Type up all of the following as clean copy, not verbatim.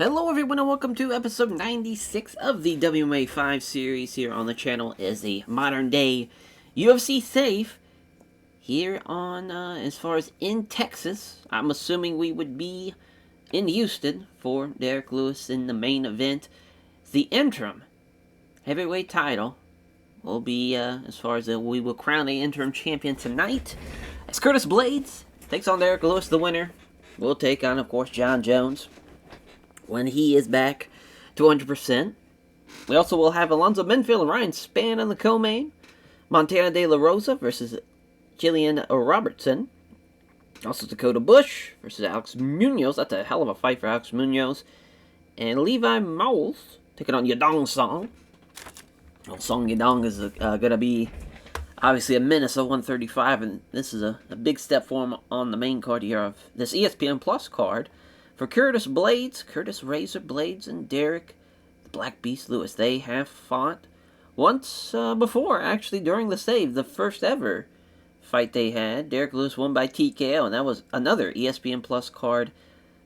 Hello everyone and welcome to episode 96 of the WMMA 5 series here on the channel as a modern day UFC safe here on, as far as in Texas. I'm assuming we would be in Houston for Derek Lewis in the main event. The interim heavyweight title will be, as far as we will crown a interim champion tonight. As Curtis Blades takes on Derek Lewis, the winner will take on, of course, John Jones when he is back to 100%. We also will have Alonzo Menfield and Ryan Spann in the co-main. Montana De La Rosa versus Jillian Robertson. Also Dakota Bush versus Alex Munoz. That's a hell of a fight for Alex Munoz. And Levi Mauls taking on Yadong Song. Well, Song Yadong is going to be obviously a menace at 135. And this is a big step for him on the main card here of this ESPN Plus card. For Curtis Blades, Curtis Razor Blades, and Derek the Black Beast Lewis. They have fought once before, actually, during the save. The first ever fight they had. Derek Lewis won by TKO, and that was another ESPN Plus card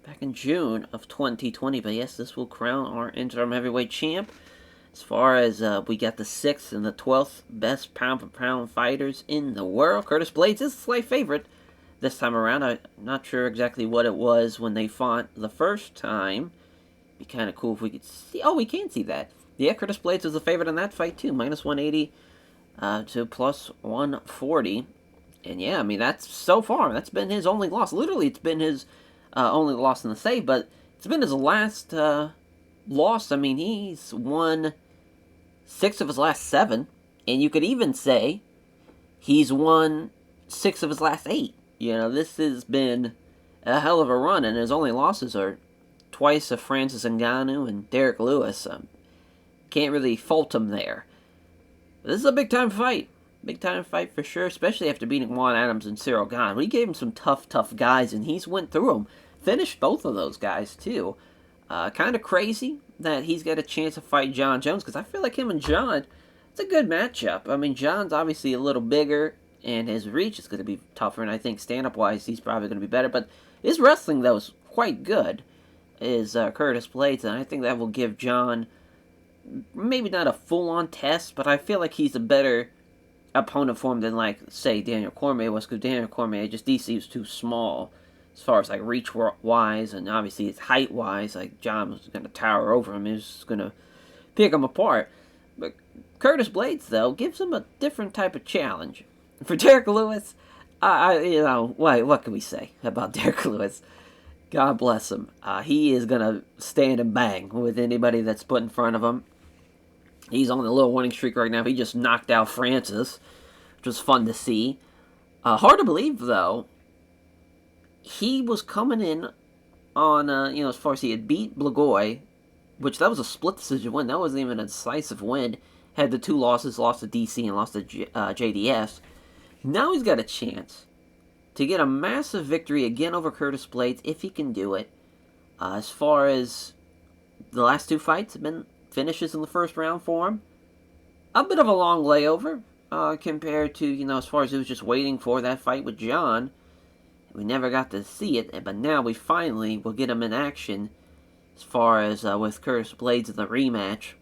back in June of 2020. But yes, this will crown our interim heavyweight champ. As far as we got the 6th and the 12th best pound-for-pound fighters in the world. Curtis Blades is a slight favorite this time around. I'm not sure exactly what it was when they fought the first time. Be kind of cool if we could see. Oh, we can see that. Yeah, Curtis Blades was a favorite in that fight too. Minus 180 to plus 140. And yeah, I mean, that's so far. That's been his only loss. Literally, it's been his only loss in the save. But it's been his last loss. I mean, he's won 6 of his last 7. And you could even say he's won 6 of his last 8. You know, this has been a hell of a run, and his only losses are twice of Francis Ngannou and Derek Lewis. Can't really fault him there. But this is a big-time fight. Big-time fight for sure, especially after beating Juan Adams and Cyril Gane. We gave him some tough guys, and he's went through them. Finished both of those guys, too. Kind of crazy that he's got a chance to fight John Jones, because I feel like him and John, it's a good matchup. I mean, John's obviously a little bigger, and his reach is going to be tougher, and I think stand-up-wise, he's probably going to be better. But his wrestling, though, is quite good, is Curtis Blades, and I think that will give John maybe not a full-on test, but I feel like he's a better opponent for him than, like, say, Daniel Cormier was, because Daniel Cormier, just DC was too small as far as, like, reach-wise, and obviously his height-wise. Like, John was going to tower over him. He was going to pick him apart. But Curtis Blades, though, gives him a different type of challenge. For Derek Lewis, what can we say about Derek Lewis? God bless him. He is going to stand and bang with anybody that's put in front of him. He's on a little winning streak right now. He just knocked out Francis, which was fun to see. Hard to believe, though, he was coming in on, as far as he had beat Blagoy, which that was a split decision win. That wasn't even a decisive win. Had the 2 losses, lost to DC and lost to JDS. Now he's got a chance to get a massive victory again over Curtis Blades, if he can do it. As far as the last 2 fights have been finishes in the first round for him. A bit of a long layover compared to, as far as he was just waiting for that fight with John. We never got to see it, but now we finally will get him in action as far as with Curtis Blades in the rematch.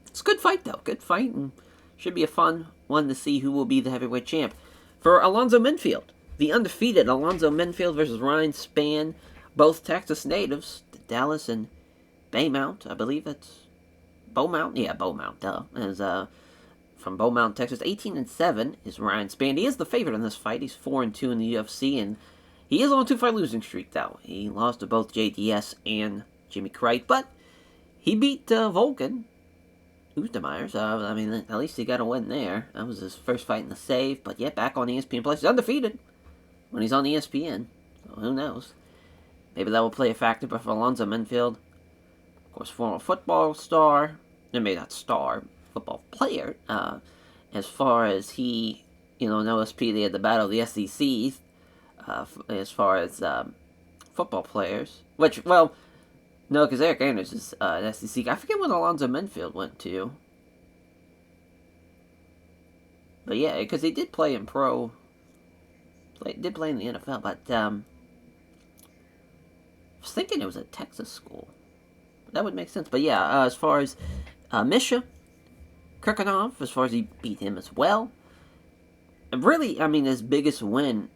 It's a good fight, though. Good fight, and should be a fun one to see who will be the heavyweight champ. For Alonzo Menfield, the undefeated Alonzo Menfield versus Ryan Spann, both Texas natives, Dallas and Baymount. I believe that's Beaumont. Yeah, Beaumont, duh. Is from Beaumont, Texas. 18-7 is Ryan Spann. He is the favorite in this fight. He's 4-2 in the UFC, and he is on a 2-fight losing streak, though. He lost to both JDS and Jimmy Crite, but he beat Volkan Oestermeyer, so, I mean, at least he got a win there. That was his first fight in the save, but yeah, back on ESPN Plus. He's undefeated when he's on ESPN, so who knows. Maybe that will play a factor, but for Alonzo Menfield, of course, former football star, maybe not star, football player, as far as he, in OSP, they had the battle of the SECs, as far as football players, which, well, no, because Eric Anders is an SEC. I forget when Alonzo Menfield went to. But yeah, because he did play in did play in the NFL, but was thinking it was a Texas school. That would make sense. But yeah, as far as Misha Kirkunov, as far as he beat him as well. Really, I mean, his biggest win,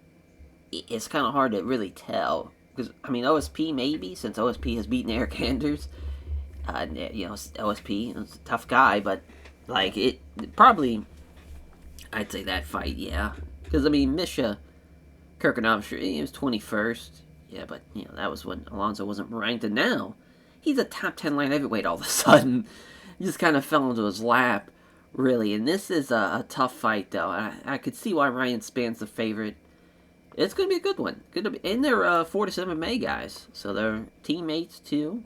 it's kind of hard to really tell. Because, I mean, OSP maybe, since OSP has beaten Eric Anders. OSP is a tough guy, but, like, it probably, I'd say that fight, yeah. Because, I mean, Misha Kirkunov, sure, he was 21st. Yeah, but, that was when Alonzo wasn't ranked. And now, he's a top 10 light heavyweight all of a sudden. He just kind of fell into his lap, really. And this is a tough fight, though. I could see why Ryan Span's the favorite. It's going to be a good one. And they're 4 May guys, so they're teammates, too.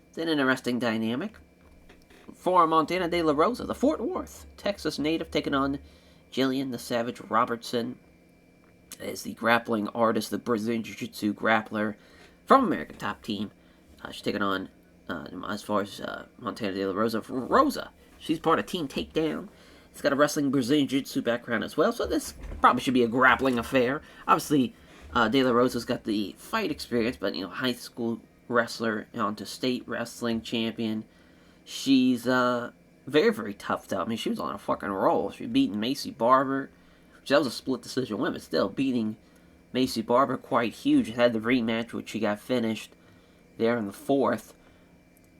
It's an interesting dynamic. For Montana De La Rosa, the Fort Worth, Texas native, taking on Jillian the Savage Robertson as the grappling artist, the Brazilian Jiu-Jitsu grappler from American Top Team. She's taking on, as far as Montana De La Rosa, Rosa. She's part of Team Takedown. It's got a wrestling Brazilian Jiu-Jitsu background as well, so this probably should be a grappling affair. Obviously, De La Rosa's got the fight experience, but, high school wrestler onto state wrestling champion. She's very, very tough, though. I mean, she was on a fucking roll. She beat Macy Barber. That was a split decision win, but still, beating Macy Barber quite huge. Had the rematch, which she got finished there in the 4th.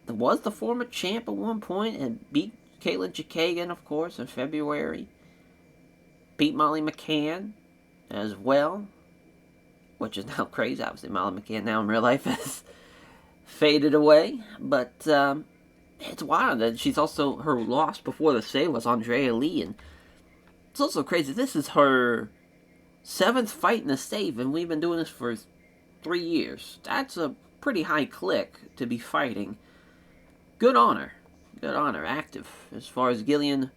Was the former champ at one point and beat Caitlin Chikagan, of course, in February. Beat Molly McCann as well, which is now crazy. Obviously, Molly McCann now in real life has faded away. But it's wild that she's also, her loss before the save was Andrea Lee. And it's also crazy. This is her 7th fight in the save, and we've been doing this for 3 years. That's a pretty high click to be fighting. Good on her. Good on her. Active. As far as Gillian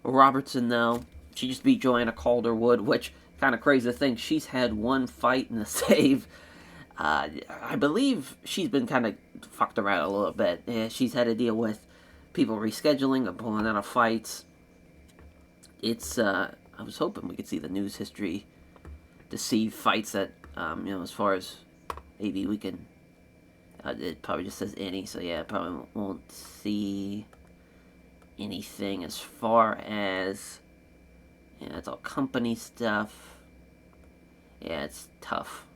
Robertson, though, she just beat Joanna Calderwood, which, kind of crazy to think, she's had 1 fight in the save. I believe she's been kind of fucked around a little bit. Yeah, she's had to deal with people rescheduling and pulling out of fights. It's, I was hoping we could see the news history to see fights that, as far as maybe we can. It probably just says any, so yeah, probably won't see anything as far as, it's all company stuff. Yeah, it's tough.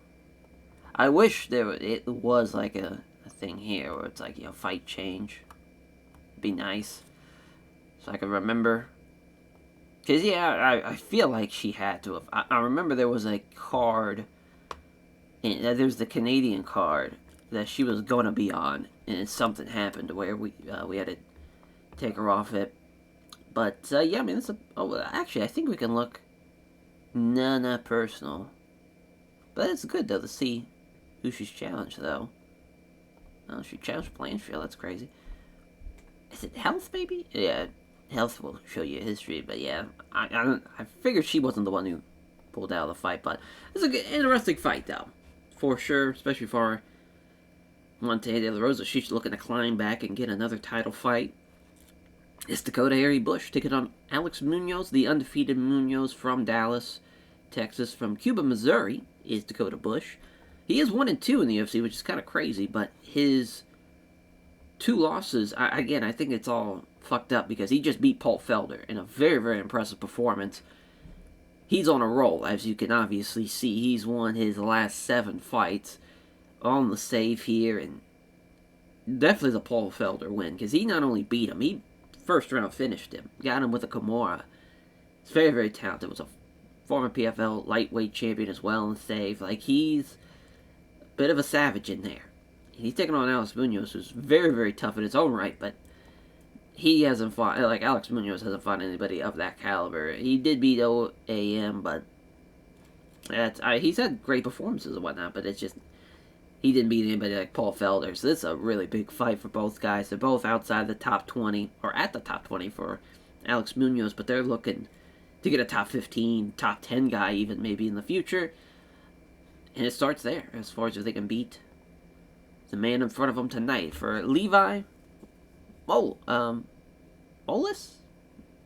I wish it was like a thing here where it's like, fight change. It'd be nice. So I could remember. Because, I feel like she had to have. I remember there was a card, there's the Canadian card that she was going to be on, and something happened where we had to take her off it. But, yeah, I mean, actually, I think we can look, not personal. But it's good, though, to see who she's challenged, though. Oh, she challenged Blanchfield, that's crazy. Is it Health, maybe? Yeah, Health will show you history, but yeah, I figured she wasn't the one who pulled out of the fight, but it's an interesting fight, though, for sure, especially for Montana De La Rosa. She's looking to climb back and get another title fight. It's Dakota Harry Bush taking on Alex Munoz, the undefeated Munoz from Dallas, Texas. From Cuba, Missouri is Dakota Bush. He is 1-2 in the UFC, which is kind of crazy, but his 2 losses, I think it's all fucked up because he just beat Paul Felder in a very, very impressive performance. He's on a roll, as you can obviously see. He's won his last 7 fights on the save here, and definitely the Paul Felder win, because he not only beat him, he first round finished him, got him with a Kimura. He's very, very talented. Was a former PFL lightweight champion as well in the save. Like, he's a bit of a savage in there. He's taking on Alex Munoz, who's very, very tough in his own right, but he hasn't fought, like, Alex Munoz hasn't fought anybody of that caliber. He did beat OAM, but he's had great performances and whatnot, but it's just, he didn't beat anybody like Paul Felder, so this is a really big fight for both guys. They're both outside the top 20, or at the top 20 for Alex Munoz, but they're looking to get a top 15, top 10 guy even maybe in the future. And it starts there, as far as if they can beat the man in front of them tonight. For Levi Moles?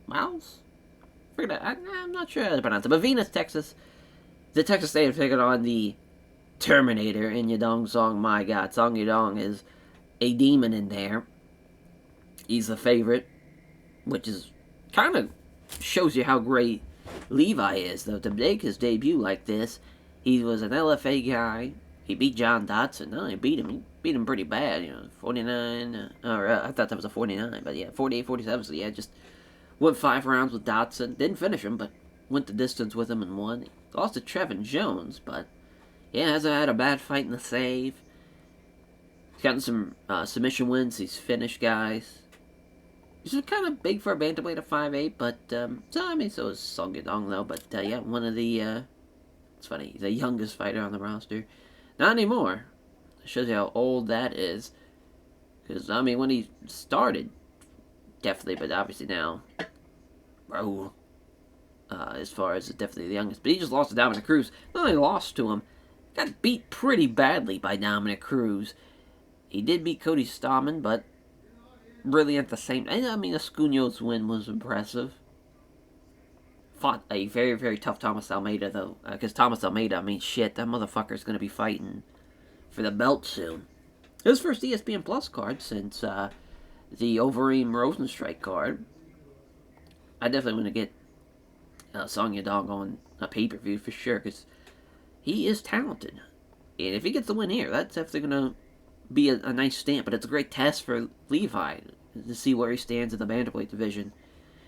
Miles? I'm not sure how to pronounce it, but Venus, Texas. The Texas native taking on the Terminator in Yadong Song. My God, Song Yadong is a demon in there. He's the favorite, which is kind of shows you how great Levi is, though. To make his debut like this, he was an LFA guy. He beat John Dotson. No, he beat him. He beat him pretty bad, 49. I thought that was a 49, but yeah, 48, 47. So yeah, just went 5 rounds with Dotson. Didn't finish him, but went the distance with him and won. He lost to Trevin Jones, but yeah, hasn't had a bad fight in the save. He's gotten some submission wins. He's finished guys. He's kind of big for a bantamweight at 5'8", but, so is Song Yadong, though, but, yeah, one of the, it's funny, he's the youngest fighter on the roster. Not anymore. It shows you how old that is. Because, when he started, definitely, but obviously now, bro, as far as definitely the youngest. But he just lost to Dominic Cruz. Not only lost to him, got beat pretty badly by Dominic Cruz. He did beat Cody Stamann, but really at the same... Escuño's win was impressive. Fought a very, very tough Thomas Almeida, though. Because Thomas Almeida, shit, that motherfucker's going to be fighting for the belt soon. His first ESPN Plus card since the Overeem Rosenstrike card. I definitely want to get Song Yadong on a pay-per-view for sure, because he is talented. And if he gets the win here, that's definitely going to be a nice stamp, but it's a great test for Levi to see where he stands in the bantamweight division.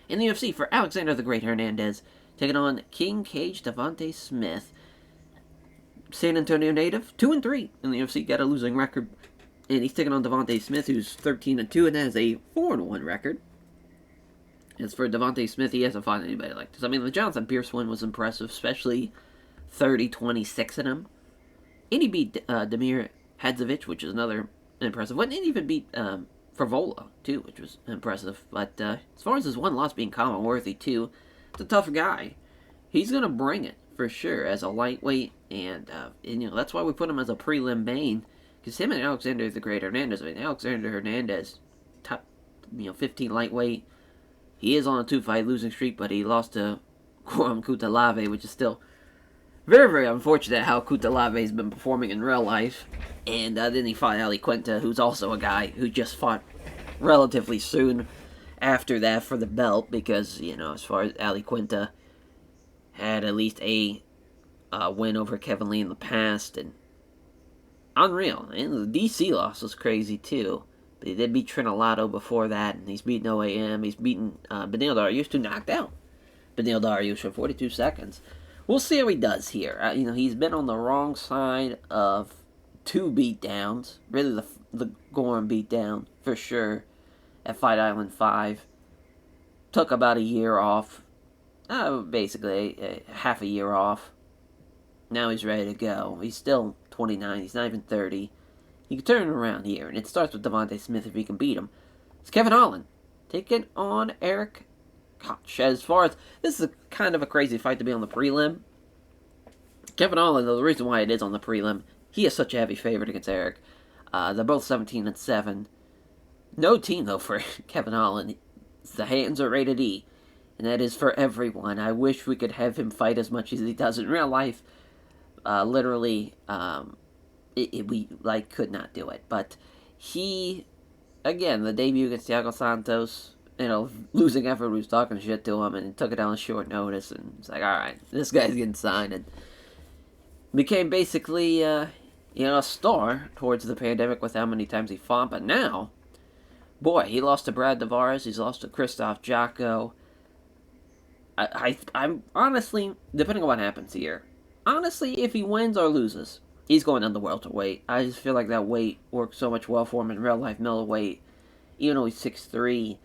In the UFC, for Alexander the Great Hernandez, taking on King Cage Devontae Smith. San Antonio native, 2-3 in the UFC, got a losing record. And he's taking on Devontae Smith, who's 13-2 and has a 4-1 record. As for Devontae Smith, he hasn't fought anybody like this. The Jonathan Pierce win was impressive, especially 30-26 in him. And he beat Damir Hadzovic, which is another impressive one. And he even beat Frivola, too, which was impressive. But as far as his one loss being Colin Worthy, too, it's a tough guy. He's going to bring it, for sure, as a lightweight. And that's why we put him as a prelim main. Because him and Alexander the Great Hernandez, Alexander Hernandez, top 15 lightweight. He is on a 2-fight losing streak, but he lost to Guam Kutalave, which is still very, very unfortunate how Kutalave has been performing in real life. And then he fought Ali Quinta, who's also a guy who just fought relatively soon after that for the belt, because, as far as Ali Quinta had at least a win over Kevin Lee in the past, and unreal. And the DC loss was crazy, too. But he did beat Trinalato before that, and he's beaten OAM. He's beaten Beneil Dariush, who knocked out Beneil Dariush for 42 seconds. We'll see how he does here. He's been on the wrong side of 2 beatdowns. Really, the Gorham beatdown, for sure, at Fight Island 5. Took about a year off. Basically, half a year off. Now he's ready to go. He's still 29. He's not even 30. He can turn it around here, and it starts with Devontae Smith if he can beat him. It's Kevin Holland taking on Eric Koch. As far as this is kind of a crazy fight to be on the prelim. Kevin Holland, though, the reason why it is on the prelim, he is such a heavy favorite against Eric. They're both 17-7. No team, though, for Kevin Holland. The hands are rated E, and that is for everyone. I wish we could have him fight as much as he does in real life. Literally, we could not do it. But he, again, the debut against Thiago Santos, losing effort, was talking shit to him, and took it down on short notice, and it's like, alright, this guy's getting signed, and became basically, a star towards the pandemic with how many times he fought. But now, boy, he lost to Brad Tavares, he's lost to Christoph Jocko. I'm honestly, depending on what happens here, honestly, if he wins or loses, he's going down the welterweight. I just feel like that weight works so much well for him in real life. Middleweight, even though he's 6'3",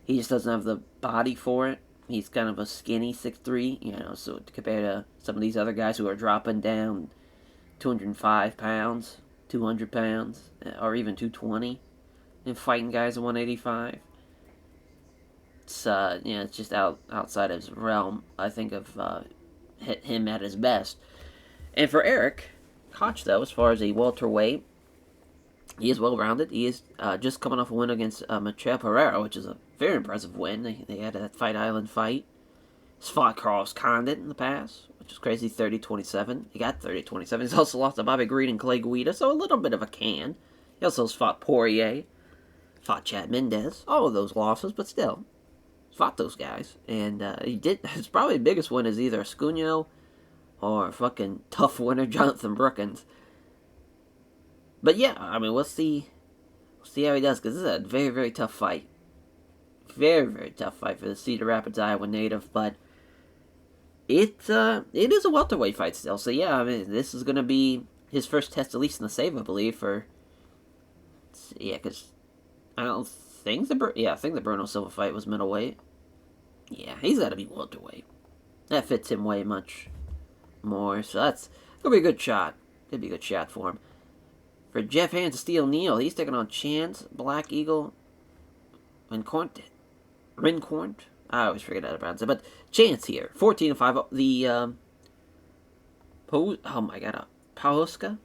he just doesn't have the body for it. He's kind of a skinny 6'3", so compared to some of these other guys who are dropping down 205 pounds, 200 pounds, or even 220, and fighting guys at 185. It's, it's just outside of his realm, I think, of him at his best. And for Eric Koch, though, as far as a welterweight, he is well-rounded. He is just coming off a win against Michel Pereira, which is a very impressive win. They had that Fight Island fight. He's fought Carlos Condit in the past, which is crazy, 30-27. He got 30-27. He's also lost to Bobby Green and Clay Guida, so a little bit of a can. He also fought Poirier, fought Chad Mendez, all of those losses, but still, fought those guys. And he did, his probably biggest win is either Escunio or fucking tough winner Jonathan Brookins. But yeah, I mean, we'll see how he does, because this is a very, very tough fight. Very, very tough fight for the Cedar Rapids, Iowa native, but it is a welterweight fight still. So yeah, I mean, this is going to be his first test, at least in the save, I believe, because I don't think I think the Bruno Silva fight was middleweight. Yeah, he's got to be welterweight. That fits him way much more, so that's going to be a good shot. Could be a good shot for him. For Jeff Hands, Steel Neal, he's taking on Chance, Black Eagle, Rincourt. I always forget how to pronounce it, but Chance here, 14-5. The Pawhuska,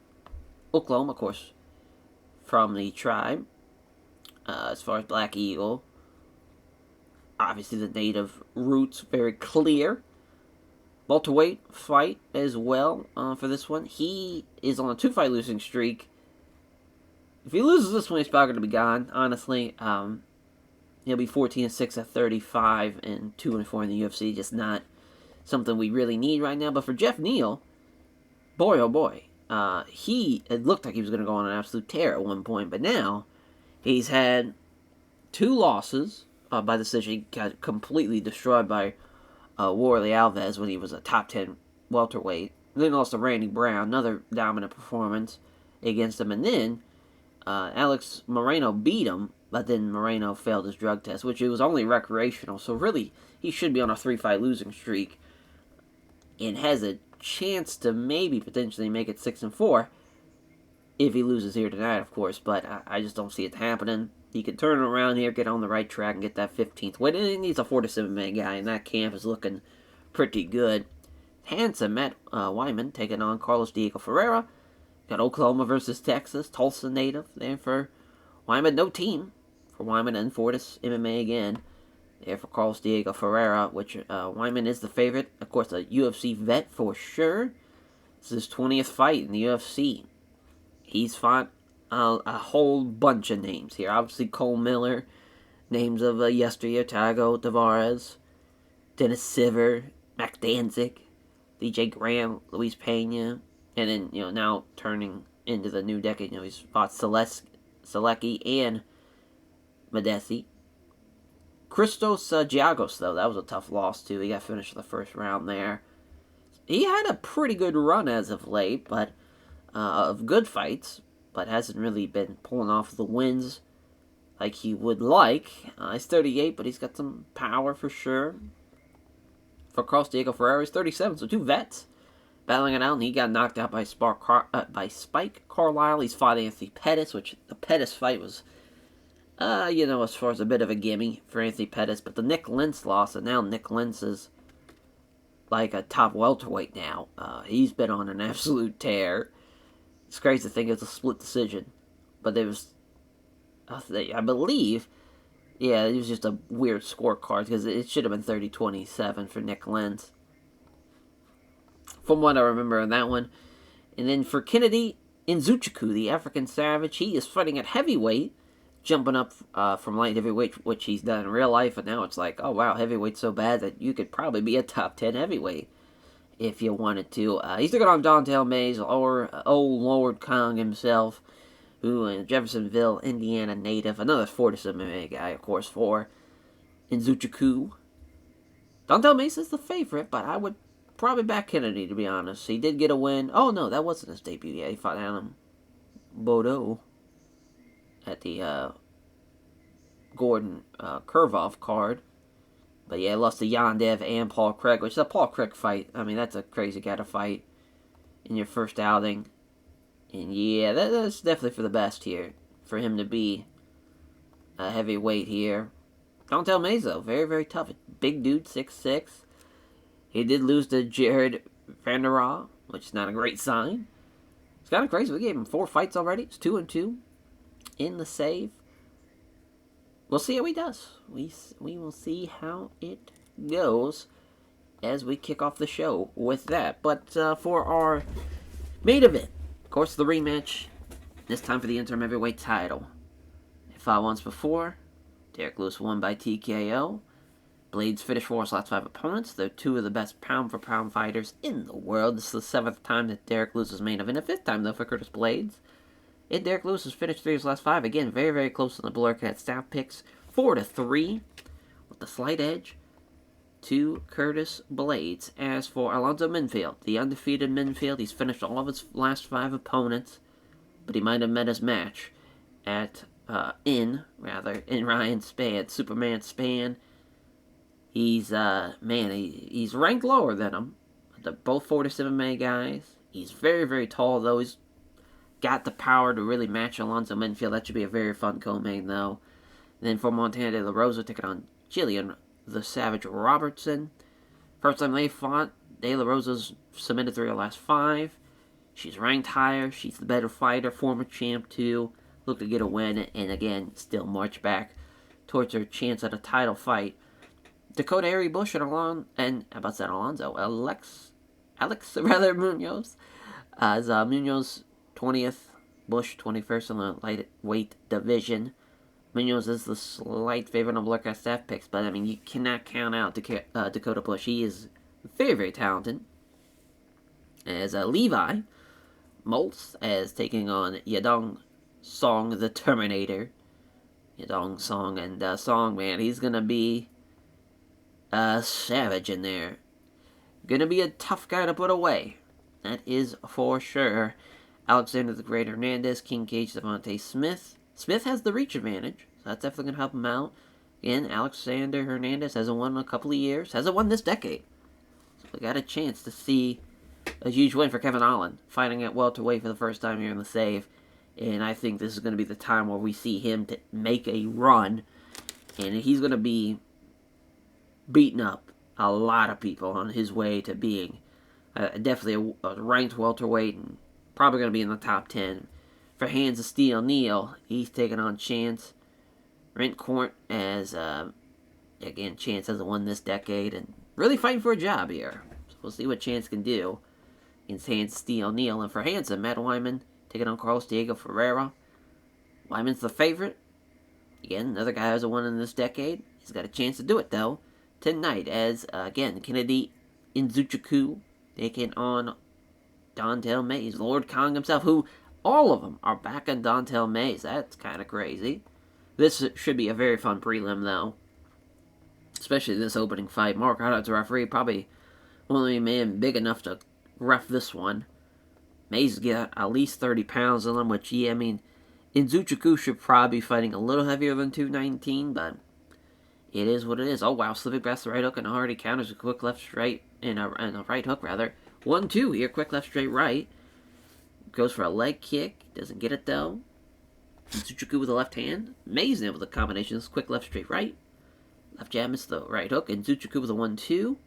Oklahoma, of course, from the tribe. As far as Black Eagle, obviously the native roots very clear. Welterweight fight as well for this one. He is on a 2-fight losing streak. If he loses this one, he's probably going to be gone, honestly. He'll be 14-6 at 35 and 2-4 in the UFC. Just not something we really need right now. But for Jeff Neal, boy, oh boy. It looked like he was going to go on an absolute tear at one point. But now, he's had 2 losses by decision. He got completely destroyed by Warley Alves when he was a top 10 welterweight. Then lost to Randy Brown, another dominant performance against him. And then Alex Moreno beat him, but then Moreno failed his drug test, which it was only recreational. So really, he should be on a 3-fight losing streak and has a chance to maybe potentially make it 6-4 if he loses here tonight, of course. But I just don't see it happening. He could turn it around here, get on the right track, and get that 15th win. And he's a 4-7 man guy, and that camp is looking pretty good. Handsome Matt Wyman taking on Carlos Diego Ferreira. Got Oklahoma versus Texas, Tulsa native there for Wyman. No team for Wyman, and Fortis MMA again there for Carlos Diego Ferreira, which Wyman is the favorite. Of course, a UFC vet for sure. This is his 20th fight in the UFC. He's fought a whole bunch of names here. Obviously, Cole Miller, names of yesteryear, Thiago Tavares, Dennis Siver, Mac Danzig, DJ Graham, Luis Pena, and then, now turning into the new decade, he's fought Selecki and Medesi. Christos Giagos, though, that was a tough loss, too. He got finished in the first round there. He had a pretty good run as of late, but of good fights, but hasn't really been pulling off the wins like he would like. He's 38, but he's got some power for sure. For Carlos Diego Ferreira, he's 37, so 2 vets battling it out, and he got knocked out by Spike Carlisle. He's fought Anthony Pettis, which the Pettis fight was, as far as a bit of a gimme for Anthony Pettis, but the Nick Lentz loss, and now Nick Lentz is like a top welterweight now. He's been on an absolute tear. It's crazy to think it's a split decision, but there was, I believe, it was just a weird scorecard, because it should have been 30-27 for Nick Lentz, from what I remember in that one. And then for Kennedy Nzechukwu, the African Savage, he is fighting at heavyweight, jumping up from light heavyweight, which he's done in real life, and now it's like, oh wow, heavyweight's so bad that you could probably be a top 10 heavyweight if you wanted to. He's taking on Dontel Mays, or old Lord Kong himself, who is Jeffersonville, Indiana native, another 4-7 MMA guy, of course, for Nzechukwu. Dontel Mays is the favorite, but I would probably back Kennedy, to be honest. He did get a win. Oh, no, that wasn't his debut yet. He fought Adam Bodo at the Gordon Kurvov card. But yeah, he lost to Yandev and Paul Craig, which is a Paul Craig fight. I mean, that's a crazy guy to fight in your first outing. And yeah, that's definitely for the best here, for him to be a heavyweight here. Dontel Mays, though, very, very tough. Big dude, 6'6". He did lose to Jared Vanderraa, which is not a great sign. It's kind of crazy. We gave him 4 fights already. It's 2-2 in the save. We'll see how he does. We will see how it goes. as we kick off the show with that. But for our main event, of course, the rematch, this time for the interim heavyweight title. They fought once before. Derek Lewis won by TKO. Blades finished 4 of his last 5 opponents. They're 2 of the best pound-for-pound fighters in the world. This is the 7th time that Derek Lewis is main event. The 5th time, though, for Curtis Blades. And Derek Lewis has finished 3 of his last 5. Again, very, very close on the Blurcat staff picks. 4-3, with the slight edge to Curtis Blades. As for Alonzo Minfield, the undefeated Minfield, he's finished all of his last 5 opponents, but he might have met his match in Ryan Spann, Superman Spann. He's he's ranked lower than him. They're both 47 guys. He's very, very tall, though. He's got the power to really match Alonzo Minfield. That should be a very fun co-main, though. And then for Montana De La Rosa, taking on Jillian the Savage Robertson. First time they fought, De La Rosa's submitted 3 of the last 5. She's ranked higher. She's the better fighter. Former champ, too. Look to get a win, and again, still march back towards her chance at a title fight. Dakota Harry Bush and Alonzo, Alex Munoz. As Munoz 20th, Bush 21st in the lightweight division. Munoz is the slight favorite on Blurcat staff picks, but I mean, you cannot count out Dakota Bush. He is very, very talented. As Levi Moltz as taking on Yadong Song the Terminator. Yadong Song, and Song, man, he's gonna be savage in there. Gonna be a tough guy to put away. That is for sure. Alexander the Great Hernandez, King Cage, Devontae Smith. Smith has the reach advantage, so that's definitely gonna help him out. Again, Alexander Hernandez hasn't won in a couple of years. Hasn't won this decade. So we got a chance to see a huge win for Kevin Holland, fighting at welterweight for the first time here in the Save. And I think this is going to be the time where we see him to make a run. And he's going to be beating up a lot of people on his way to being definitely a ranked welterweight and probably going to be in the top 10. For Hands of Steel Neal, he's taking on Chance Rentcourt as, again, Chance hasn't won this decade and really fighting for a job here. So we'll see what Chance can do against Hands of Steel Neal. And for Hanson, Matt Wyman taking on Carlos Diego Ferreira. Wyman's the favorite. Again, another guy who hasn't won in this decade. He's got a chance to do it, though, tonight as, again, Kennedy Nzechukwu taking on Dontel Mays. Lord Kong himself, who all of them are back on Dontel Mays. That's kind of crazy. This should be a very fun prelim, though. Especially this opening fight. Mark Howard's referee, probably only man big enough to ref this one. Mays got at least 30 pounds on him, which, yeah, I mean, Nzechukwu should probably be fighting a little heavier than 219, but it is what it is. Oh, wow, slipping past the right hook, and already counters a quick left straight, and a right hook, rather. 1-2 here, quick left straight right. Goes for a leg kick, doesn't get it, though. Nzechukwu with the left hand. Mays able with the combinations, quick left straight right. Left jab missed the right hook, and Nzechukwu with a 1-2.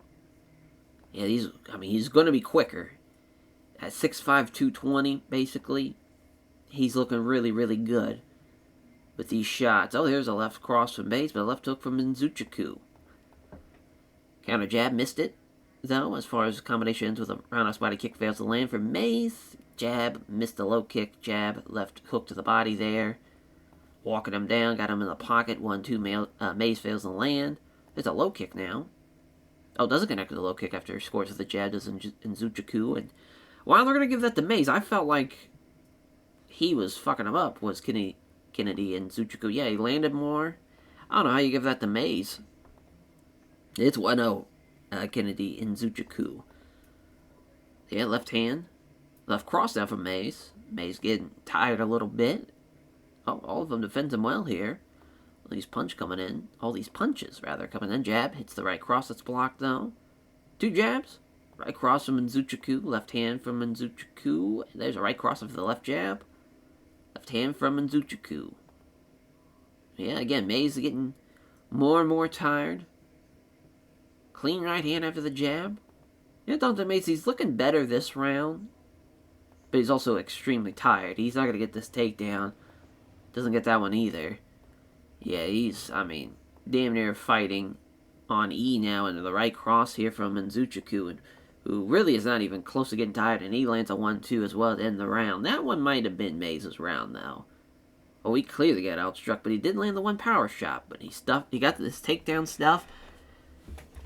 Yeah, he's going to be quicker. At 6'5", 220, basically, he's looking really, really good with these shots. Oh, there's a left cross from Mays, but a left hook from Nzechukwu. Counter jab, missed it, though, as far as combinations with a roundhouse body kick fails to land for Mays. Jab, missed the low kick, jab, left hook to the body there. Walking him down, got him in the pocket, 1-2, Mays fails to land. There's a low kick now. Oh, doesn't connect with the low kick after he scores with the jab, does Nzechukwu, and while they're going to give that to Mays, I felt like he was fucking him up, was Kennedy Nzechukwu. Yeah, he landed more. I don't know how you give that to Mays. It's 1-0, Kennedy Nzechukwu. Yeah, left hand. Left cross down from Mays. Mays getting tired a little bit. Oh, all of them defend him well here. All these punches coming in. Jab, hits the right cross that's blocked, though. 2 jabs. Right cross from Nzechukwu, left hand from Nzechukwu. There's a right cross for the left jab. Left hand from Nzechukwu. Yeah, again, Mays is getting more and more tired. Clean right hand after the jab. Yeah, Dante Mays, he's looking better this round. But he's also extremely tired. He's not going to get this takedown. Doesn't get that one either. Yeah, he's, damn near fighting on E now into the right cross here from Nzechukwu, and who really is not even close to getting tired, and he lands a 1-2 as well to end the round. That one might have been Mays' round, though. Well, he clearly got outstruck, but he did land the one power shot. But he got this takedown stuff.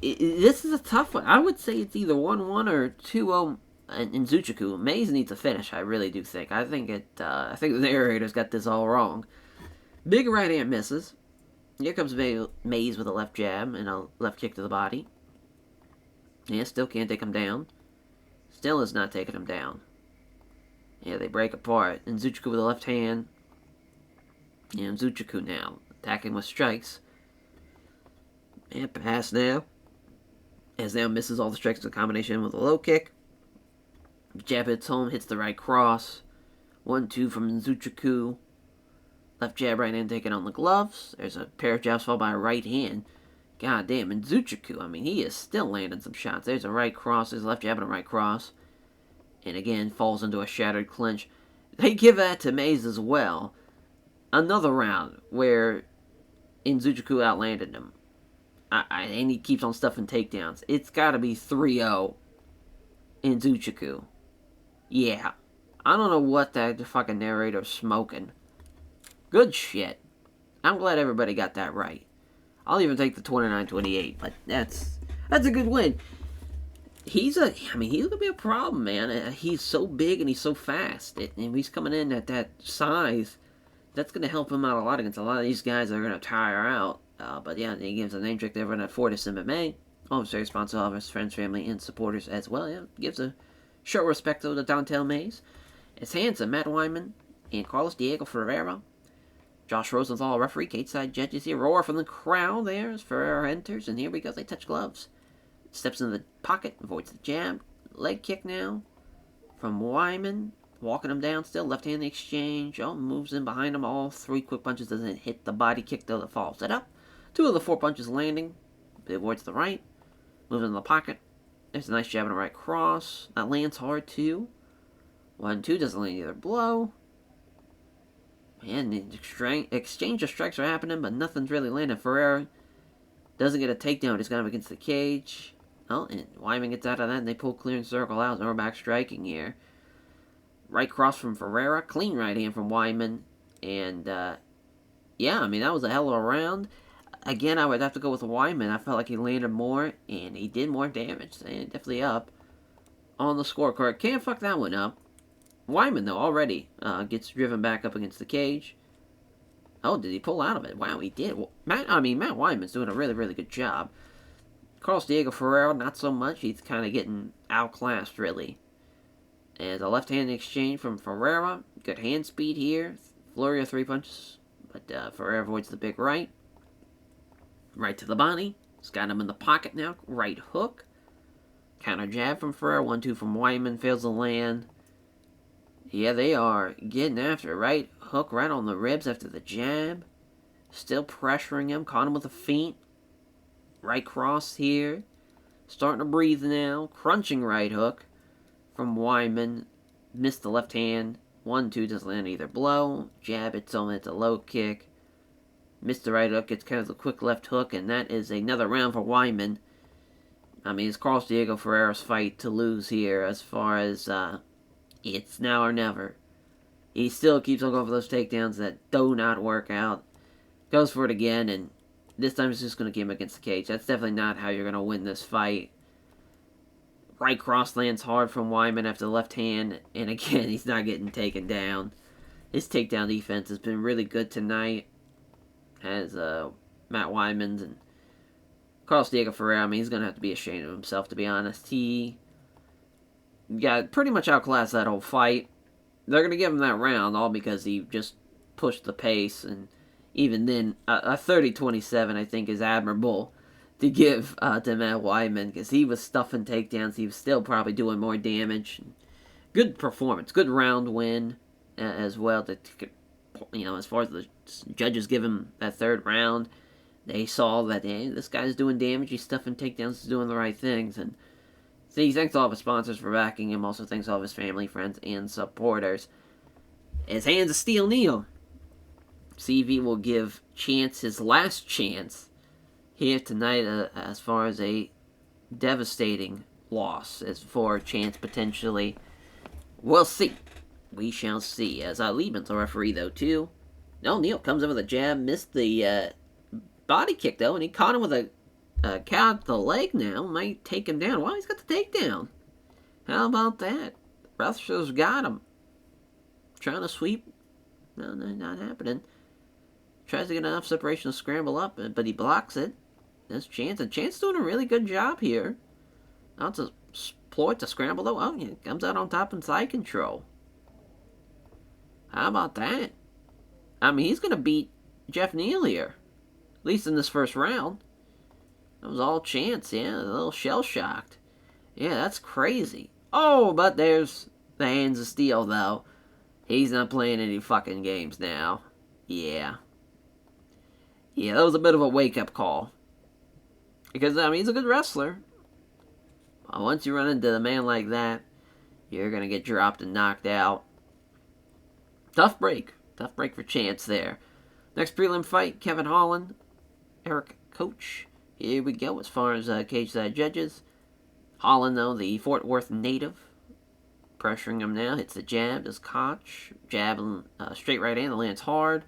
This is a tough one. I would say it's either 1-1 or 2-0 in Nzechukwu. Mays needs a finish, I really do think. I think the narrator's got this all wrong. Big right hand misses. Here comes Mays with a left jab and a left kick to the body. Yeah, still can't take him down. Still is not taking him down. Yeah, they break apart. Nzechukwu with the left hand. Yeah, Nzechukwu now attacking with strikes. And pass now. As now misses all the strikes in combination with a low kick. Jab hits home, hits the right cross. 1-2 from Nzechukwu. Left jab, right hand taking on the gloves. There's a pair of jabs followed by a right hand. God damn, Nzechukwu, I mean, he is still landing some shots. There's a right cross, there's a left jab and a right cross. And again, falls into a shattered clinch. They give that to Mays as well. Another round where Nzechukwu outlanded him. And he keeps on stuffing takedowns. It's got to be 3-0 Nzechukwu. Yeah. I don't know what that fucking narrator's smoking. Good shit. I'm glad everybody got that right. I'll even take the 29-28, but that's a good win. He's gonna be a problem, man. He's so big and he's so fast. And he's coming in at that size. That's gonna help him out a lot against a lot of these guys that are gonna tire out. But yeah, he gives a name check to everyone at Fortis MMA. Always very responsive of his friends, family, and supporters as well. Yeah, gives a short respect to Dontel Mays. It's hands of Matt Wyman and Carlos Diego Ferreira. Josh Rosenthal, referee, cage-side judges here. Roar from the crowd there as Ferreira enters, and here we go. They touch gloves. Steps into the pocket, avoids the jab. Leg kick now from Wyman. Walking him down still. Left-hand exchange. Oh, moves in behind him. All three quick punches. Doesn't hit the body kick, though, that falls it up. 2 of the 4 punches landing. He avoids the right. Moves in the pocket. There's a nice jab and a right cross. That lands hard, too. 1-2 doesn't land either blow. And the exchange of strikes are happening, but nothing's really landing. Ferreira doesn't get a takedown. He's got him against the cage. Oh, and Wyman gets out of that, and they pull clear and circle out. And we're back striking here. Right cross from Ferreira. Clean right hand from Wyman. And, yeah, I mean, that was a hell of a round. Again, I would have to go with Wyman. I felt like he landed more, and he did more damage. And definitely up on the scorecard. Can't fuck that one up. Wyman, though, already gets driven back up against the cage. Oh, did he pull out of it? Wow, he did. Matt Wyman's doing a really, really good job. Carlos Diego Ferreira, not so much. He's kind of getting outclassed, really. And a left-hand exchange from Ferreira. Good hand speed here. Flurry of 3 punches. But Ferreira avoids the big right. Right to the body. He's got him in the pocket now. Right hook. Counter jab from Ferreira. 1-2 from Wyman. Fails to land. Yeah, they are getting after it. Right hook right on the ribs after the jab. Still pressuring him. Caught him with a feint. Right cross here. Starting to breathe now. Crunching right hook from Wyman. Missed the left hand. 1-2 doesn't land either blow. Jab, it's only a low kick. Missed the right hook. It's kind of the quick left hook. And that is another round for Wyman. I mean, it's Carlos Diego Ferreira's fight to lose here as far as it's now or never. He still keeps on going for those takedowns that do not work out. Goes for it again, and this time he's just going to keep him against the cage. That's definitely not how you're going to win this fight. Right cross lands hard from Wyman after the left hand, and again, he's not getting taken down. His takedown defense has been really good tonight. As Matt Wyman's and Carlos Diego Ferreira, I mean, he's going to have to be ashamed of himself, to be honest. He got pretty much outclassed that whole fight. They're going to give him that round, all because he just pushed the pace, and even then, a 30-27, I think, is admirable to give to Matt Wyman, because he was stuffing takedowns. He was still probably doing more damage. Good performance. Good round win as well. As far as the judges give him that third round, they saw that, hey, this guy's doing damage. He's stuffing takedowns. He's doing the right things. And so he thanks all of his sponsors for backing him. Also thanks all of his family, friends, and supporters. His hands of steel kneel. CV will give Chance his last chance here tonight as far as a devastating loss as for a chance potentially. We'll see. We shall see. As Liebman's the referee, though, too. No, Neal comes in with a jab, missed the body kick, though, and he caught him with a count the leg now. Might take him down. Wow, he's got the takedown. How about that? Rutherford's got him. Trying to sweep. No, not happening. Tries to get enough separation to scramble up, but he blocks it. There's Chance, and Chance doing a really good job here. Not to exploit the scramble, though. Oh, yeah, comes out on top in side control. How about that? I mean, he's going to beat Jeff Neal here. At least in this first round. That was all Chance, yeah. A little shell-shocked. Yeah, that's crazy. Oh, but there's the hands of steel, though. He's not playing any fucking games now. Yeah. Yeah, that was a bit of a wake-up call. Because, I mean, he's a good wrestler. But once you run into a man like that, you're going to get dropped and knocked out. Tough break. Tough break for Chance there. Next prelim fight, Kevin Holland, Eric Coach. Here we go as far as cage side judges. Holland, though, the Fort Worth native. Pressuring him now. Hits the jab. Does Koch. Jab, straight right hand. Lands hard.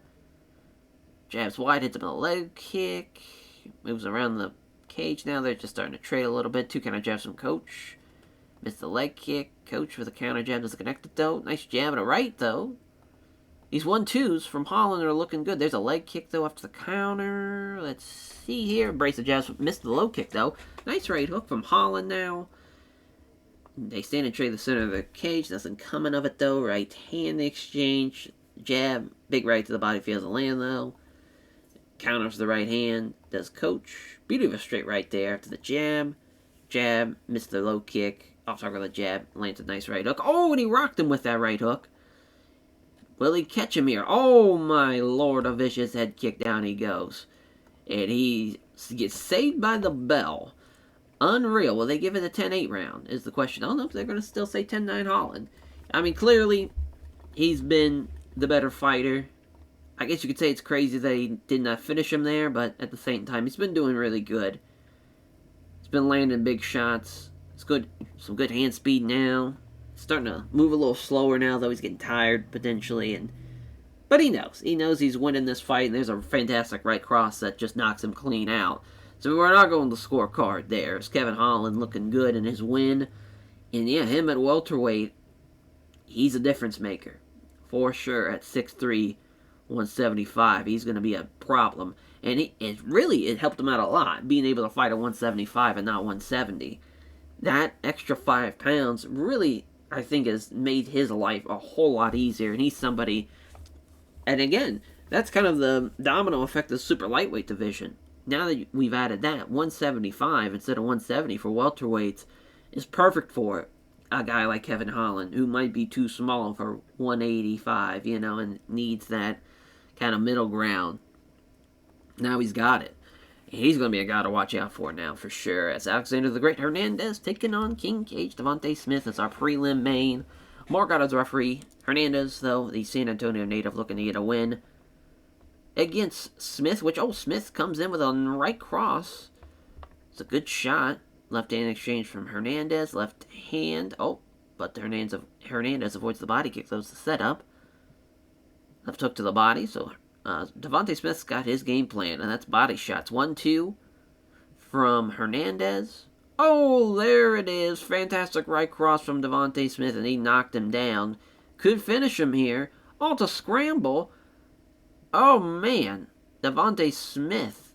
Jabs wide. Hits him with a leg kick. Moves around the cage now. They're just starting to trade a little bit. Two counter jabs from Coach. Missed the leg kick. Coach with a counter jab. Doesn't connect it, though. Nice jab and a right, though. These 1-2s from Holland are looking good. There's a leg kick, though, after the counter. Let's see here. Brace of jabs. Missed the low kick, though. Nice right hook from Holland now. They stand and trade the center of the cage. Nothing coming of it, though. Right hand exchange. Jab. Big right to the body. Fails to land, though. Counters the right hand. Does Coach. Beauty of a straight right there after the jab. Jab. Missed the low kick. Off target with the jab. Lands a nice right hook. Oh, and he rocked him with that right hook. Will he catch him here? Oh, my lord. A vicious head kick. Down he goes. And he gets saved by the bell. Unreal. Will they give it a 10-8 round is the question. I don't know if they're going to still say 10-9 Holland. I mean, clearly, he's been the better fighter. I guess you could say it's crazy that he did not finish him there, but at the same time, he's been doing really good. He's been landing big shots. It's good. Some good hand speed now. Starting to move a little slower now, though he's getting tired, potentially. But he knows. He knows he's winning this fight, and there's a fantastic right cross that just knocks him clean out. So we're not going to the scorecard there. It's Kevin Holland looking good in his win. And yeah, him at welterweight, he's a difference maker. For sure, at 6'3", 175, he's going to be a problem. And it helped him out a lot, being able to fight at 175 and not 170. That extra 5 pounds really, I think, has made his life a whole lot easier. And he's somebody, and again, that's kind of the domino effect of the super lightweight division. Now that we've added that, 175 instead of 170 for welterweights is perfect for a guy like Kevin Holland, who might be too small for 185, and needs that kind of middle ground. Now he's got it. He's going to be a guy to watch out for now, for sure. As Alexander the Great Hernandez taking on King Cage Devontae Smith as our prelim main. Morgato's referee. Hernandez, though, the San Antonio native, looking to get a win against Smith, which, Smith comes in with a right cross. It's a good shot. Left hand exchange from Hernandez. Left hand. But Hernandez avoids the body kick. That was the setup. Left hook to the body. So Devontae Smith's got his game plan, and that's body shots. 1-2 from Hernandez. Oh, there it is. Fantastic right cross from Devontae Smith, and he knocked him down. Could finish him here. To scramble. Oh, man. Devontae Smith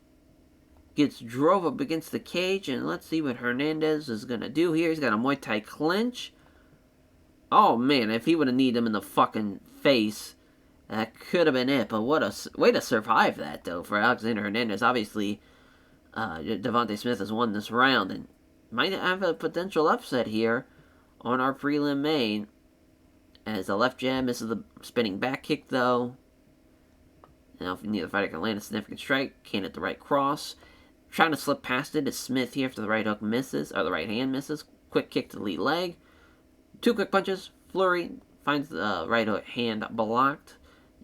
gets drove up against the cage, and let's see what Hernandez is going to do here. He's got a Muay Thai clinch. Oh, man, if he would have kneed him in the fucking face, that could have been it. But what a way to survive that, though, for Alexander Hernandez. Obviously, Devontae Smith has won this round, and might have a potential upset here on our prelim main. As a left jab misses the spinning back kick, though. Now, if neither fighter can land a significant strike, can't hit the right cross. Trying to slip past it is Smith here after the right hook misses, or the right hand misses. Quick kick to the lead leg. 2 quick punches. Flurry finds the right hook hand blocked.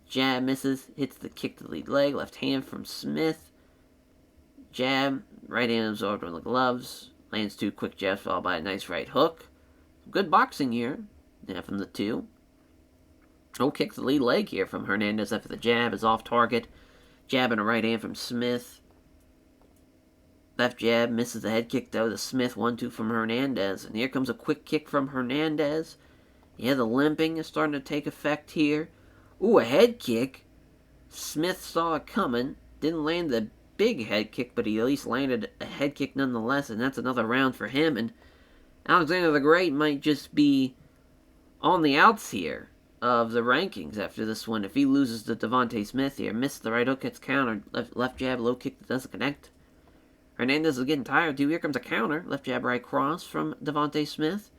Jab misses, hits the kick to the lead leg. Left hand from Smith. Jab, right hand absorbed on the gloves. Lands 2 quick jabs followed by a nice right hook. Good boxing here. Yeah, from the 2. Oh, kicks the lead leg here from Hernandez after the jab is off target. Jab and a right hand from Smith. Left jab, misses the head kick though. The Smith 1-2 from Hernandez. And here comes a quick kick from Hernandez. Yeah, the limping is starting to take effect here. Ooh, a head kick. Smith saw it coming. Didn't land the big head kick, but he at least landed a head kick nonetheless. And that's another round for him. And Alexander the Great might just be on the outs here of the rankings after this one. If he loses to Devontae Smith here, missed the right hook, gets countered. Left jab, low kick that doesn't connect. Hernandez is getting tired too. Here comes a counter. Left jab, right cross from Devontae Smith.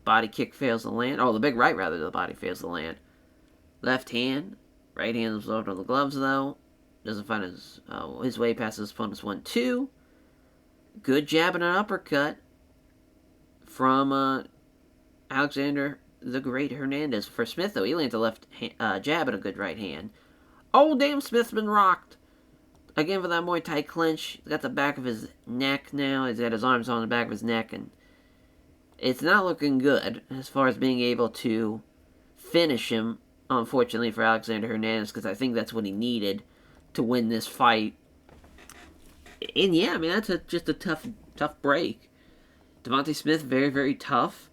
Body kick fails to land. Oh, the big right rather than the body fails to land. Left hand. Right hand absorbed on the gloves though. Doesn't find his way past his opponent's 1-2. Good jab and an uppercut from Alexander the Great Hernandez. For Smith, though, he lands a left jab and a good right hand. Oh, damn, Smith's been rocked. Again for that Muay Thai clinch. He's got the back of his neck now. He's got his arms on the back of his neck, and it's not looking good as far as being able to finish him, unfortunately, for Alexander Hernandez, because I think that's what he needed to win this fight. And yeah, I mean, that's just a tough break. Devontae Smith, very, very tough.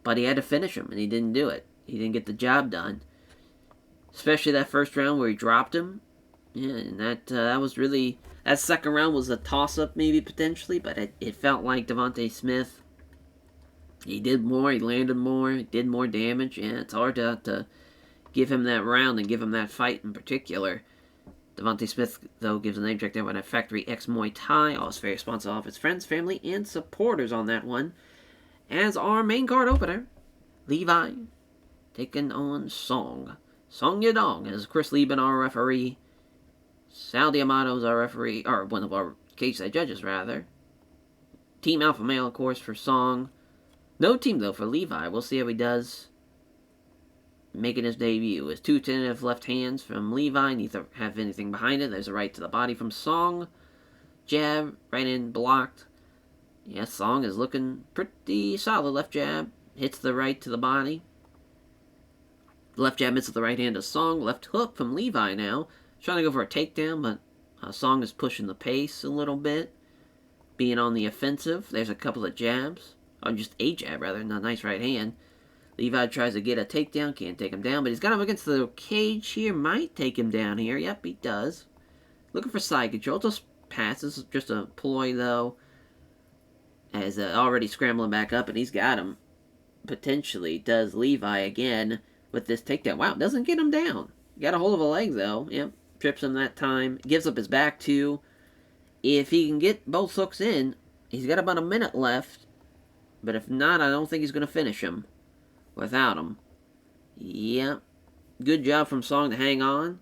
But he had to finish him, and he didn't do it. He didn't get the job done. Especially that first round where he dropped him. Yeah, and that was really... That second round was a toss-up, maybe, potentially. But it felt like Devontae Smith, he did more, he landed more, he did more damage. Yeah, it's hard to give him that round and give him that fight in particular. Devontae Smith, though, gives a name check there with a Factory X Muay Thai. Always very responsive of his friends, family, and supporters on that one. As our main card opener, Levi taking on Song. Song Yadong as Chris Lieben, our referee. Sal D'Amato's our referee, or one of our cage side judges, rather. Team Alpha Male, of course, for Song. No team, though, for Levi. We'll see how he does making his debut. His 2 tentative left hands from Levi. Neither have anything behind it. There's a right to the body from Song. Jab, right in, blocked. Yeah, Song is looking pretty solid. Left jab, hits the right to the body. Left jab misses the right hand of Song. Left hook from Levi now. Trying to go for a takedown, but Song is pushing the pace a little bit. Being on the offensive. There's a couple of jabs. Or just a jab, rather, and a nice right hand. Levi tries to get a takedown. Can't take him down, but he's got him against the cage here. Might take him down here. Yep, he does. Looking for side control. Just passes. Just a ploy, though. As already scrambling back up, and he's got him. Potentially does Levi again with this takedown. Wow, doesn't get him down. Got a hold of a leg, though. Yep, trips him that time. Gives up his back, too. If he can get both hooks in, he's got about a minute left. But if not, I don't think he's going to finish him without him. Yep. Good job from Song to hang on.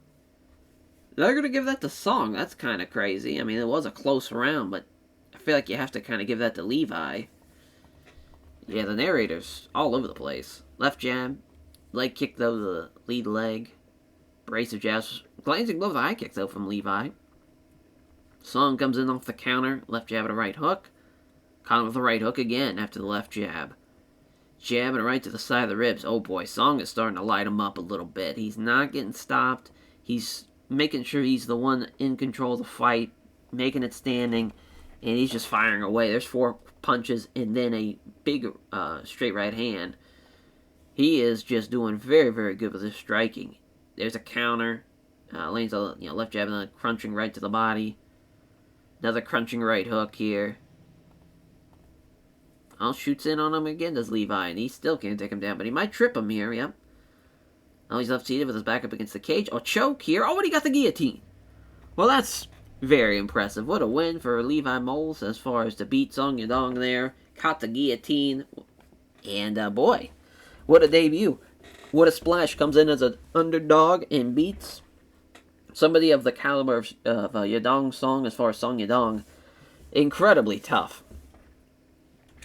They're going to give that to Song. That's kind of crazy. I mean, it was a close round, but I feel like you have to kind of give that to Levi. Yeah, the narrator's all over the place. Left jab. Leg kick, though, the lead leg. Brace of jabs. Glancing blow the high kick, though, from Levi. Song comes in off the counter. Left jab and a right hook. Caught him with a right hook again after the left jab. Jab and a right to the side of the ribs. Oh, boy, Song is starting to light him up a little bit. He's not getting stopped. He's making sure he's the one in control of the fight. Making it standing. And he's just firing away. There's 4 punches and then a big straight right hand. He is just doing very, very good with his striking. There's a counter. Lands a left jab and then a crunching right to the body. Another crunching right hook here. Shoots in on him again, does Levi. And he still can't take him down. But he might trip him here, yep. Oh, he's left-seated with his back up against the cage. Oh, choke here. Oh, and he got the guillotine. Well, that's very impressive. What a win for Levi Moles as far as to beat Song Yadong there. Caught the guillotine. And, boy, what a debut. What a splash. Comes in as an underdog and beats somebody of the caliber of Yadong Song as far as Song Yadong. Incredibly tough.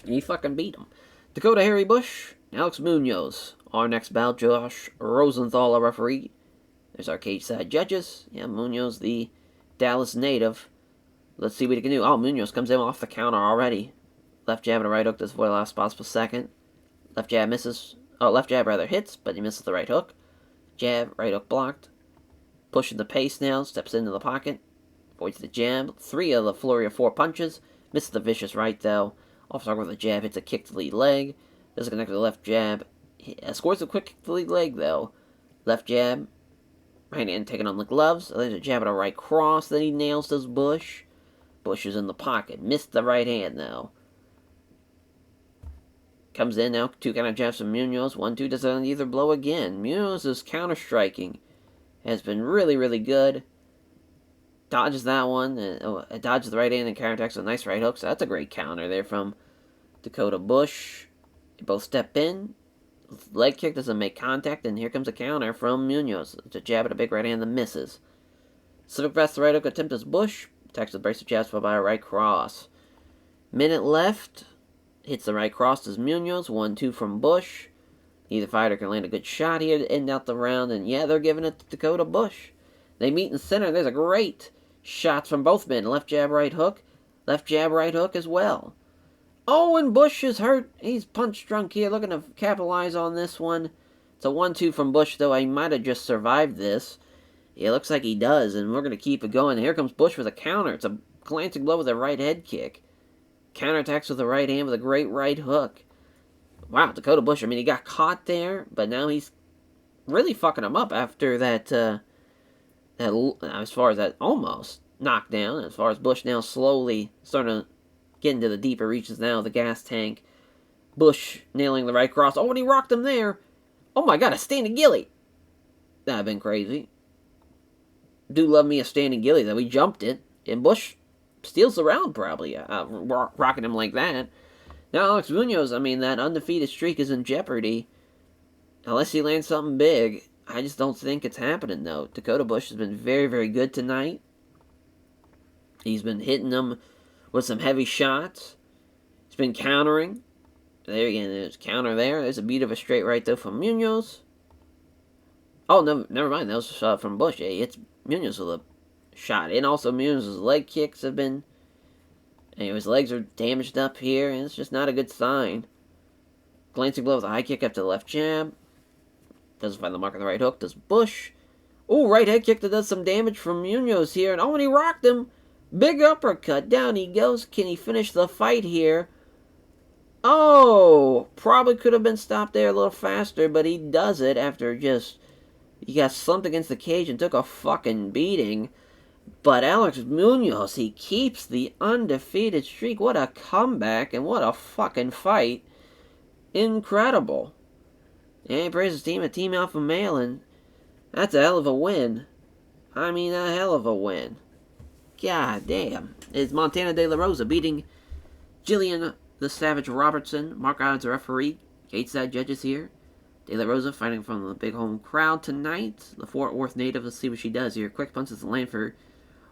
And he fucking beat him. Dakota Harry Bush, Alex Munoz. Our next bout, Josh Rosenthal, a referee. There's our cage side judges. Yeah, Munoz, the Dallas native. Let's see what he can do. Oh, Munoz comes in off the counter already. Left jab and a right hook does avoid last possible second. Left jab misses. Oh, left jab rather hits, but he misses the right hook. Jab, right hook blocked. Pushing the pace now, steps into the pocket. Avoids the jab. 3 of the flurry of 4 punches. Misses the vicious right, though. Off target with a jab, hits a kick to lead leg. Doesn't connect with the left jab. Scores a quick kick to lead leg, though. Left jab. Right hand taking on the gloves. There's a jab and a right cross that he nails, does Bush. Bush is in the pocket. Missed the right hand, though. Comes in now. 2 counter jabs from Munoz. 1-2 doesn't either blow again. Munoz's counter striking has been really, really good. Dodges that one. Dodges the right hand and counterattacks with a nice right hook. So that's a great counter there from Dakota Bush. They both step in. Leg kick doesn't make contact, and here comes a counter from Munoz. It's a jab at a big right hand that misses. Civic Vest, the right hook attempt is Bush. Attacks with brace of jabs followed by a right cross. Minute left. Hits the right cross as Munoz. 1-2 from Bush. Either fighter can land a good shot here to end out the round, and yeah, they're giving it to Dakota Bush. They meet in the center. There's a great shots from both men. Left jab, right hook. Left jab, right hook as well. Oh, and Bush is hurt. He's punch drunk here, looking to capitalize on this one. It's a 1-2 from Bush, though. He might have just survived this. It looks like he does, and we're going to keep it going. Here comes Bush with a counter. It's a glancing blow with a right head kick. Counterattacks with the right hand with a great right hook. Wow, Dakota Bush, I mean, he got caught there, but now he's really fucking him up after that, as far as that almost knockdown, as far as Bush now slowly starting to get into the deeper reaches now, the gas tank. Bush nailing the right cross. Oh, and he rocked him there. Oh my god, a standing gilly. That'd been crazy. Do love me a standing gilly, though. He jumped it, and Bush steals the round, probably, rocking him like that. Now, Alex Munoz, I mean, that undefeated streak is in jeopardy. Unless he lands something big. I just don't think it's happening, though. Dakota Bush has been very, very good tonight. He's been hitting them with some heavy shots. He's been countering. There again, there's counter there. There's a beat of a straight right, though, from Munoz. Oh, no, never mind. That was from Bush. Yeah, it's Munoz with a shot. And also, Munoz's leg kicks have been... Anyway, his legs are damaged up here, and it's just not a good sign. Glancing blow with a high kick up to the left jab. Doesn't find the mark on the right hook. Does Bush. Oh, right head kick that does some damage from Munoz here. And oh, and he rocked him. Big uppercut. Down he goes. Can he finish the fight here? Oh, probably could have been stopped there a little faster, but he does it after just... He got slumped against the cage and took a fucking beating. But Alex Munoz, he keeps the undefeated streak. What a comeback and what a fucking fight. Incredible. And he praised his team at Team Alpha Male, and that's a hell of a win. I mean, a hell of a win. God damn. It's Montana De La Rosa beating Jillian the Savage Robertson. Mark Adams, the referee. Gateside judges here. De La Rosa fighting from the big home crowd tonight. The Fort Worth native. Let's see what she does here. Quick punches the land for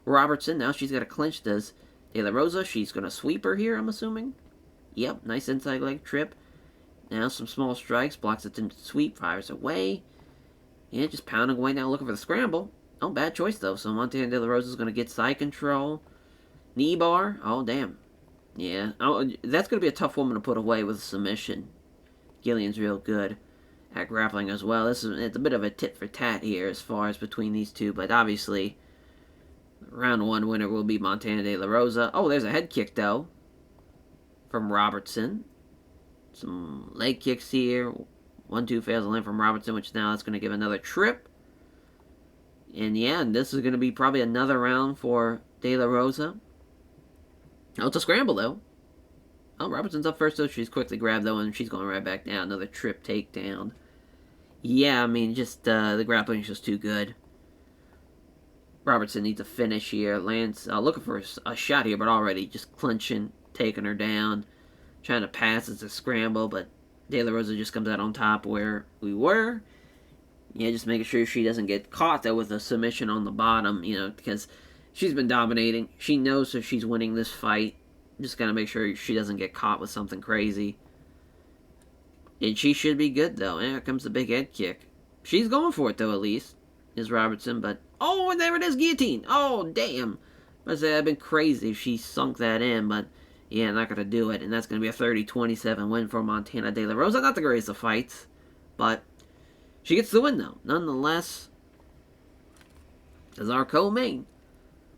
Robertson. Now she's got a clinch. Does De La Rosa. She's going to sweep her here, I'm assuming. Yep, nice inside leg trip. Now some small strikes. Blocks attempted sweep. Fires away. Yeah, just pounding away now looking for the scramble. Oh, bad choice, though. So Montana De La Rosa is going to get side control. Knee bar. Oh, damn. Yeah. Oh, that's going to be a tough woman to put away with a submission. Gillian's real good at grappling as well. It's a bit of a tit for tat here as far as between these two. But obviously, round one winner will be Montana De La Rosa. Oh, there's a head kick, though, from Robertson. Some leg kicks here. 1-2 fails to land from Robertson, which now that's going to give another trip. And yeah, this is going to be probably another round for De La Rosa. Oh, it's a scramble, though. Oh, Robertson's up first, though. She's quickly grabbed, though, and she's going right back down. Another trip takedown. Yeah, I mean, just the grappling is just too good. Robertson needs a finish here. Lance looking for a shot here, but already just clinching, taking her down. Trying to pass. It's a scramble, but De La Rosa just comes out on top where we were. Yeah, just making sure she doesn't get caught, though, with a submission on the bottom, you know, because she's been dominating. She knows if she's winning this fight. Just got to make sure she doesn't get caught with something crazy. And she should be good, though. And here comes the big head kick. She's going for it, though, at least, is Robertson. But, oh, and there it is, guillotine. Oh, damn. I'd say that'd been crazy if she sunk that in, but yeah, not going to do it. And that's going to be a 30-27 win for Montana De La Rosa. Not the greatest of fights, but she gets the win, though. Nonetheless, as our co-main,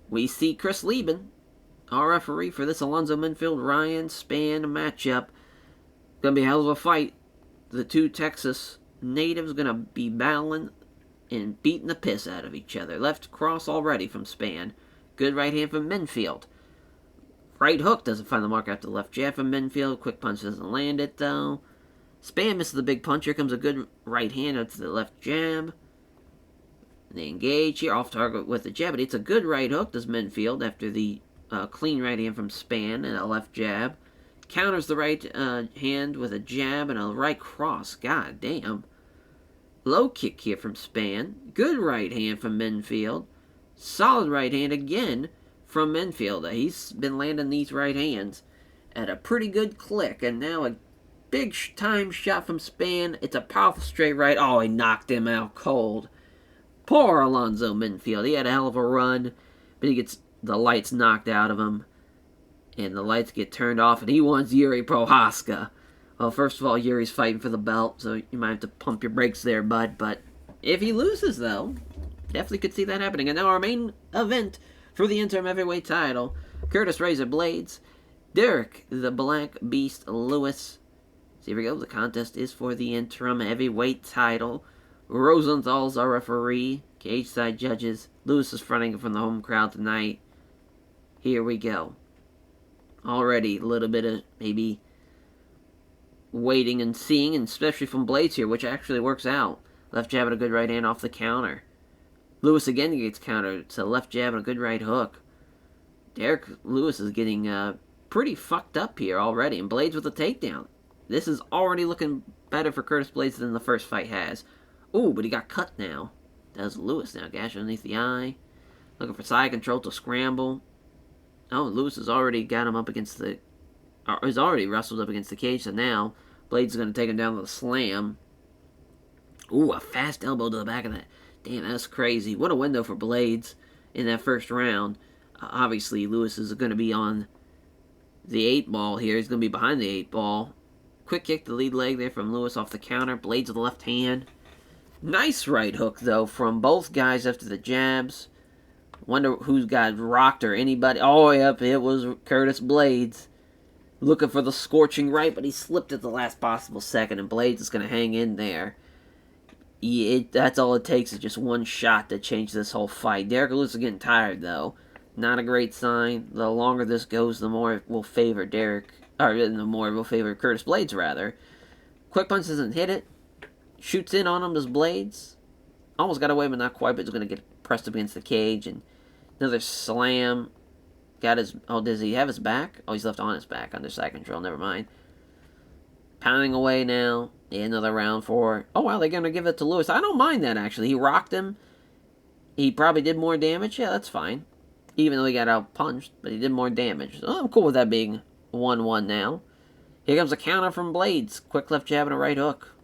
we see Chris Lieben, our referee for this Alonzo Minfield Ryan Spann matchup. Going to be a hell of a fight. The two Texas natives going to be battling and beating the piss out of each other. Left cross already from Spann. Good right hand from Minfield. Right hook doesn't find the mark after the left jab from Minfield. Quick punch doesn't land it, though. Spann misses the big punch. Here comes a good right hand after the left jab. They engage here, off target with the jab, but it's a good right hook, does Minfield, after the clean right hand from Spann and a left jab. Counters the right hand with a jab and a right cross. God damn. Low kick here from Spann. Good right hand from Minfield. Solid right hand again from Minfield. He's been landing these right hands at a pretty good click. And now a big time shot from Spann. It's a powerful straight right. Oh, he knocked him out cold. Poor Alonzo Minfield. He had a hell of a run, but he gets the lights knocked out of him. And the lights get turned off, and he wants Yuri Prohaska. Well, first of all, Yuri's fighting for the belt, so you might have to pump your brakes there, bud. But if he loses, though, definitely could see that happening. And now our main event for the interim heavyweight title, Curtis Razor Blades, Derek the Black Beast Lewis. So here we go. The contest is for the interim heavyweight title. Rosenthal's our referee. Cage side judges. Lewis is fronting from the home crowd tonight. Here we go. Already a little bit of maybe waiting and seeing, and especially from Blades here, which actually works out. Left jab and a good right hand off the counter. Lewis again gets countered. It's a left jab and a good right hook. Derek Lewis is getting pretty fucked up here already, and Blades with a takedown. This is already looking better for Curtis Blades than the first fight has. Ooh, but he got cut now. Does Lewis now. Gash underneath the eye. Looking for side control to scramble. Oh, Lewis has already got him up against the... He's already wrestled up against the cage, so now Blades is going to take him down with a slam. Ooh, a fast elbow to the back of that. Damn, that's crazy. What a window for Blades in that first round. Obviously, Lewis is going to be on the 8-ball here. He's going to be behind the 8-ball. Quick kick to the lead leg there from Lewis off the counter. Blades with the left hand. Nice right hook, though, from both guys after the jabs. Wonder who's got rocked or anybody. Oh, yep, it was Curtis Blades. Looking for the scorching right, but he slipped at the last possible second, and Blades is going to hang in there. That's all it takes is just one shot to change this whole fight. Derek Lewis is getting tired, though. Not a great sign. The longer this goes, the more it will favor the more it will favor Curtis Blades, rather. Quick punch doesn't hit it. Shoots in on him, does Blades. Almost got away, but not quite, but he's going to get pressed up against the cage, and another slam. Got his... Oh, does he have his back? Oh, he's left on his back under side control. Never mind. Pounding away now. Yeah, another round for... Oh, wow, they're going to give it to Lewis. I don't mind that, actually. He rocked him. He probably did more damage. Yeah, that's fine. Even though he got out-punched, but he did more damage. So I'm cool with that being 1-1 now. Here comes a counter from Blades. Quick left jab and a right hook.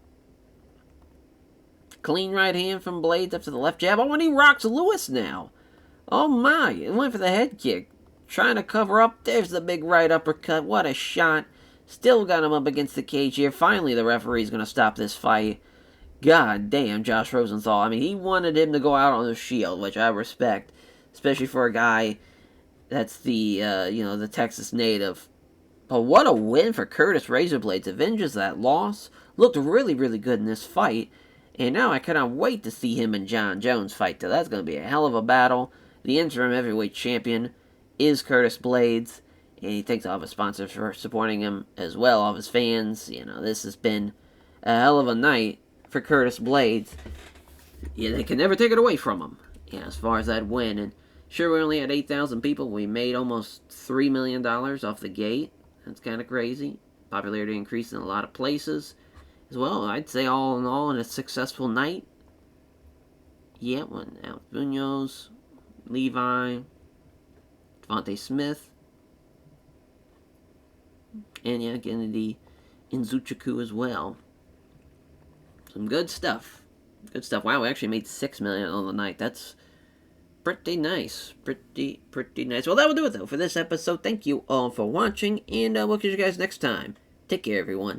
Clean right hand from Blades after the left jab. Oh, and he rocks Lewis now. Oh, my. He went for the head kick. Trying to cover up. There's the big right uppercut. What a shot. Still got him up against the cage here. Finally, the referee's going to stop this fight. God damn, Josh Rosenthal. I mean, he wanted him to go out on the shield, which I respect. Especially for a guy that's the Texas native. But what a win for Curtis Razorblades. Avenges that loss. Looked really, really good in this fight. And now I cannot wait to see him and John Jones fight. So that's going to be a hell of a battle. The interim heavyweight champion is Curtis Blades. And he thanks all of his sponsors for supporting him as well, all of his fans. This has been a hell of a night for Curtis Blades. Yeah, they can never take it away from him. Yeah, as far as that win. And sure, we only had 8,000 people. We made almost $3 million off the gate. That's kind of crazy. Popularity increased in a lot of places as well. I'd say all in all, in a successful night. Yeah, one Alex Munoz, Levi, Devontae Smith, and yeah, Gennady Nzechukwu as well. Some good stuff. Good stuff. Wow, we actually made $6 million on the night. That's Pretty nice. Pretty nice. Well, that will do it, though, for this episode. Thank you all for watching, and we'll catch you guys next time. Take care, everyone.